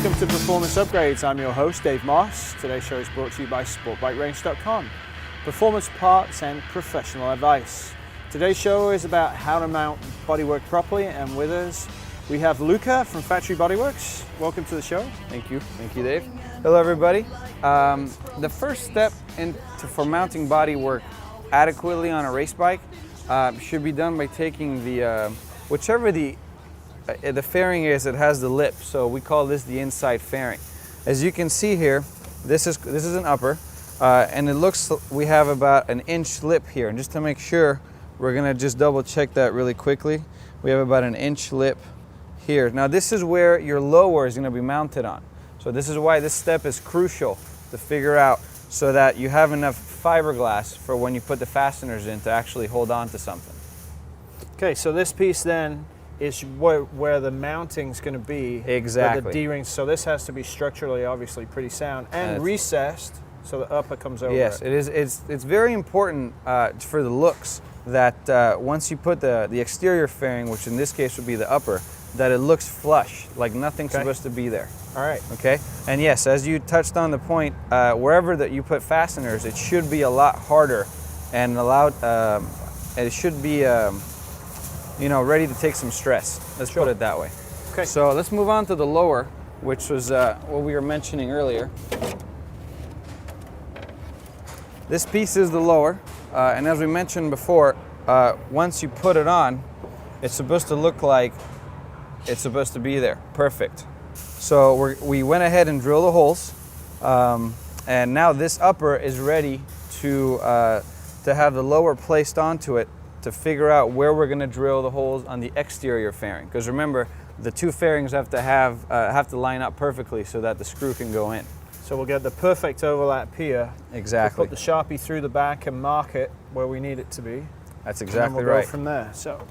Welcome to Performance Upgrades. I'm your host, Dave Moss. Today's show is brought to you by SportbikeRange.com. Performance parts and professional advice. Today's show is about how to mount bodywork properly, and with us we have Luca from Factory Bodyworks. Welcome to the show. Thank you, Dave. Hello everybody. The first step for mounting bodywork adequately on a race bike should be done by taking the whichever the fairing is that has the lip. So we call this the inside fairing. As you can see here, this is an upper, and it looks we have about an inch lip here. And just to make sure, we're gonna just double check that really quickly. We have about an inch lip here. Now this is where your lower is gonna be mounted on. So this is why this step is crucial to figure out, so that you have enough fiberglass for when you put the fasteners in to actually hold on to something. Okay, so this piece then is where the mounting's going to be. Exactly. The D-rings. So this has to be structurally, obviously, pretty sound and recessed, so the upper comes over. Yes, it is. It's very important for the looks that once you put the exterior fairing, which in this case would be the upper, that it looks flush, like nothing's supposed to be there. All right. Okay. And yes, as you touched on the point, wherever that you put fasteners, it should be a lot harder and allowed. It should be. Ready to take some stress. Let's put it that way. Okay. So let's move on to the lower, which was what we were mentioning earlier. This piece is the lower, and as we mentioned before, once you put it on, it's supposed to look like it's supposed to be there. Perfect. So we went ahead and drilled the holes, and now this upper is ready to have the lower placed onto it, to figure out where we're going to drill the holes on the exterior fairing. Because remember, the two fairings have to line up perfectly so that the screw can go in. So we'll get the perfect overlap here. Exactly. We'll put the Sharpie through the back and mark it where we need it to be. That's exactly and we'll right. go from there. So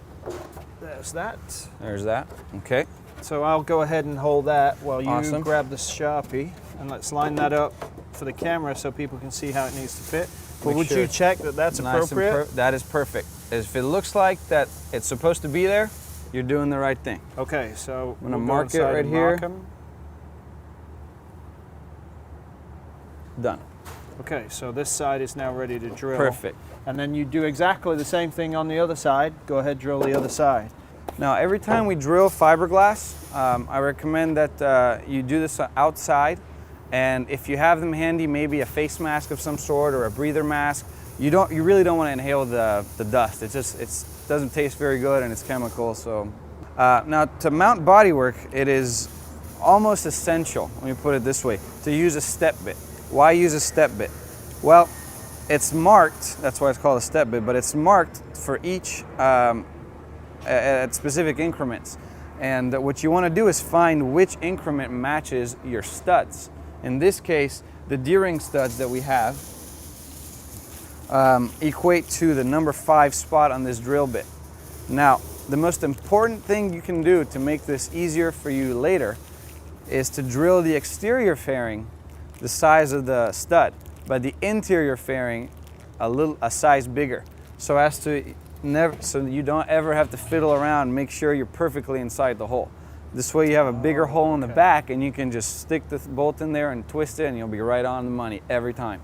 there's that. There's that. Okay. So I'll go ahead and hold that while you Awesome. grab the Sharpie, and let's line that up for the camera so people can see how it needs to fit. But would you check that that's appropriate? That is perfect. If it looks like that it's supposed to be there, you're doing the right thing. Okay, so I'm gonna mark it right here. Done. Okay, so this side is now ready to drill. Perfect. And then you do exactly the same thing on the other side. Go ahead, drill the other side. Now, every time we drill fiberglass, I recommend that you do this outside. And if you have them handy, maybe a face mask of some sort or a breather mask. You really don't want to inhale the dust. It doesn't taste very good, and it's chemical. So now to mount bodywork, it is almost essential, let me put it this way, to use a step bit. Why use a step bit? Well, it's marked, that's why it's called a step bit, but it's marked for each at specific increments. And what you want to do is find which increment matches your studs. In this case, the D-ring studs that we have equate to the number 5 spot on this drill bit. Now, the most important thing you can do to make this easier for you later is to drill the exterior fairing the size of the stud, but the interior fairing a size bigger, so you don't ever have to fiddle around. Make sure you're perfectly inside the hole. This way you have a bigger hole in the back, and you can just stick the bolt in there and twist it, and you'll be right on the money every time.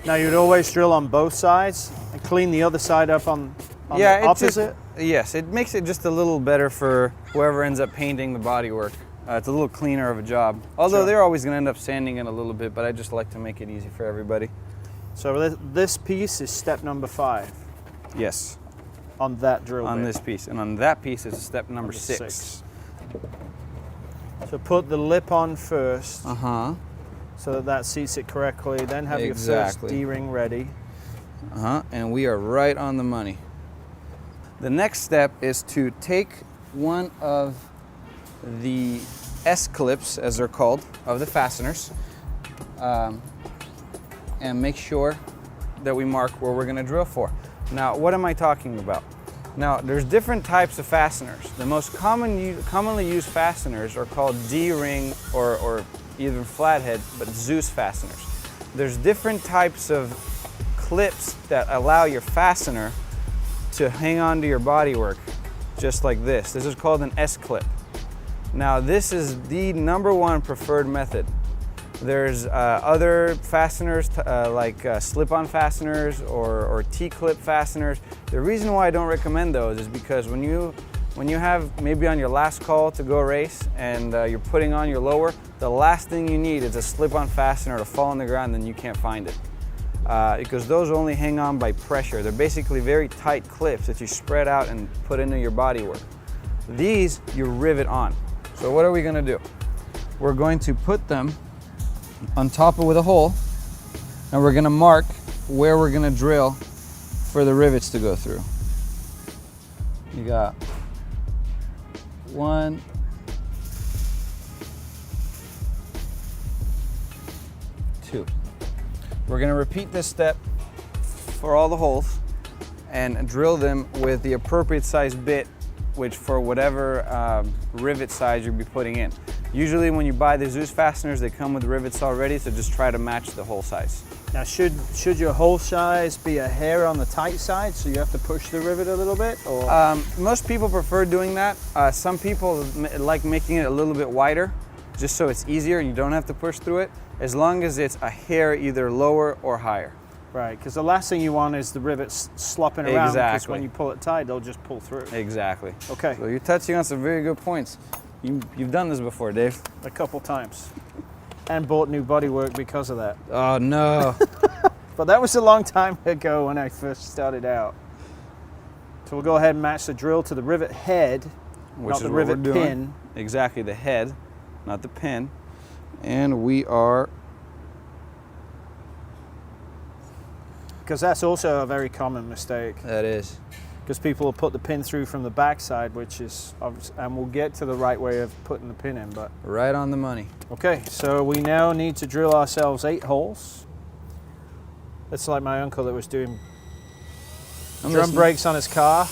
Now you'd always drill on both sides and clean the other side up on the opposite? Yes, it makes it just a little better for whoever ends up painting the bodywork. It's a little cleaner of a job. Although they're always going to end up sanding it a little bit, but I just like to make it easy for everybody. So this piece is step number 5? Yes. On that drill on bit. this piece. And on that piece is step number 6. So put the lip on first. Uh-huh. So that seats it correctly. Then have your first D-ring ready. Uh-huh. And we are right on the money. The next step is to take one of the S-clips, as they're called, of the fasteners, and make sure that we mark where we're going to drill for. Now, what am I talking about? Now, there's different types of fasteners. The most commonly used fasteners are called D-ring or even flathead, but Zeus fasteners. There's different types of clips that allow your fastener to hang on to your bodywork, just like this. This is called an S-clip. Now this is the #1 preferred method. There's other fasteners like slip-on fasteners or T-clip fasteners. The reason why I don't recommend those is because when you have maybe on your last call to go race and you're putting on your lower, the last thing you need is a slip-on fastener to fall on the ground and you can't find it. Because those only hang on by pressure. They're basically very tight clips that you spread out and put into your bodywork. These you rivet on. So what are we gonna do? We're going to put them on top with a hole, and we're gonna mark where we're gonna drill for the rivets to go through. You got 1, 2. We're gonna repeat this step for all the holes and drill them with the appropriate size bit, which for whatever rivet size you'll be putting in. Usually when you buy the Zeus fasteners, they come with rivets already, so just try to match the hole size. Now should your hole size be a hair on the tight side, so you have to push the rivet a little bit? Or? Most people prefer doing that. Some people like making it a little bit wider, just so it's easier and you don't have to push through it, as long as it's a hair either lower or higher. Right, because the last thing you want is the rivets slopping around, because Exactly. when you pull it tight, they'll just pull through. Exactly. Okay. So you're touching on some very good points. You've done this before, Dave. A couple times. And bought new bodywork because of that. Oh no. But that was a long time ago when I first started out. So we'll go ahead and match the drill to the rivet head, Which not is the what rivet we're doing. pin. Exactly, the head, not the pin. And we are... Because that's also a very common mistake. That is. Because people will put the pin through from the backside, which is, and we'll get to the right way of putting the pin in, but. Right on the money. Okay, so we now need to drill ourselves 8 holes. That's like my uncle that was doing drum brakes on his car,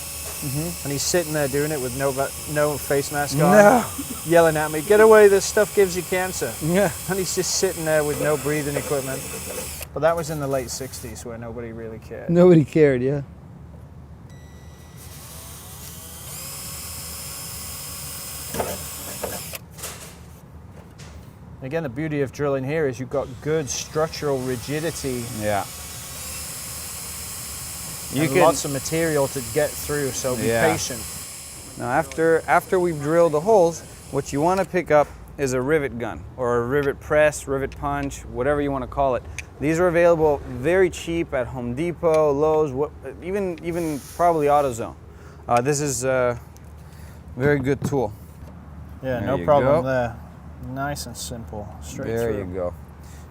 and he's sitting there doing it with no face mask on, yelling at me, "Get away, this stuff gives you cancer." Yeah. And he's just sitting there with no breathing equipment. But that was in the late 60s where nobody really cared. Nobody cared, yeah. Again, the beauty of drilling here is you've got good structural rigidity. Yeah. And lots of material to get through, so be patient. Now after we've drilled the holes, what you want to pick up is a rivet gun or a rivet press, rivet punch, whatever you want to call it. These are available very cheap at Home Depot, Lowe's, even probably AutoZone. This is a very good tool. Yeah, There no you problem go. there. Nice and simple, straight There through. you go.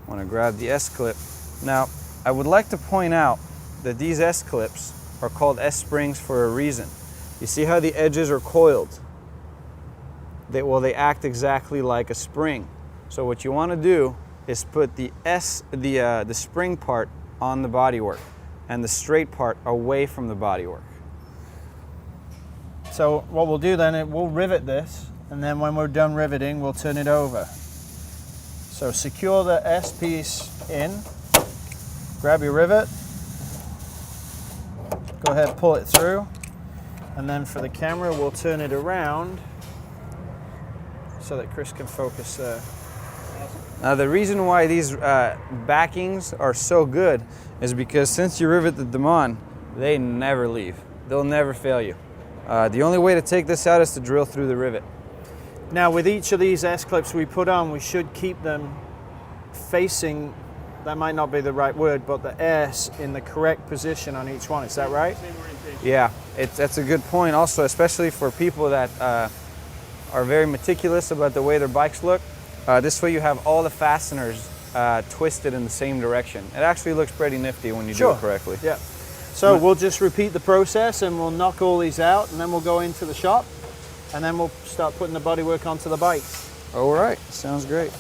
Want to grab the S-clip. Now, I would like to point out that these S-clips are called S-springs for a reason. You see how the edges are coiled? They act exactly like a spring. So what you want to do is put the spring part on the bodywork and the straight part away from the bodywork. So what we'll do then, we'll rivet this, and then when we're done riveting, we'll turn it over. So secure the S piece in, grab your rivet, go ahead, pull it through, and then for the camera, we'll turn it around so that Chris can focus there. Now the reason why these backings are so good is because since you riveted them on, they never leave. They'll never fail you. The only way to take this out is to drill through the rivet. Now with each of these S-clips we put on, we should keep them facing, that might not be the right word, but the S in the correct position on each one. Is that right? Yeah, that's a good point also, especially for people that are very meticulous about the way their bikes look. This way you have all the fasteners twisted in the same direction. It actually looks pretty nifty when you do it correctly. Yeah. So we'll just repeat the process and we'll knock all these out and then we'll go into the shop and then we'll start putting the bodywork onto the bikes. All right, sounds great.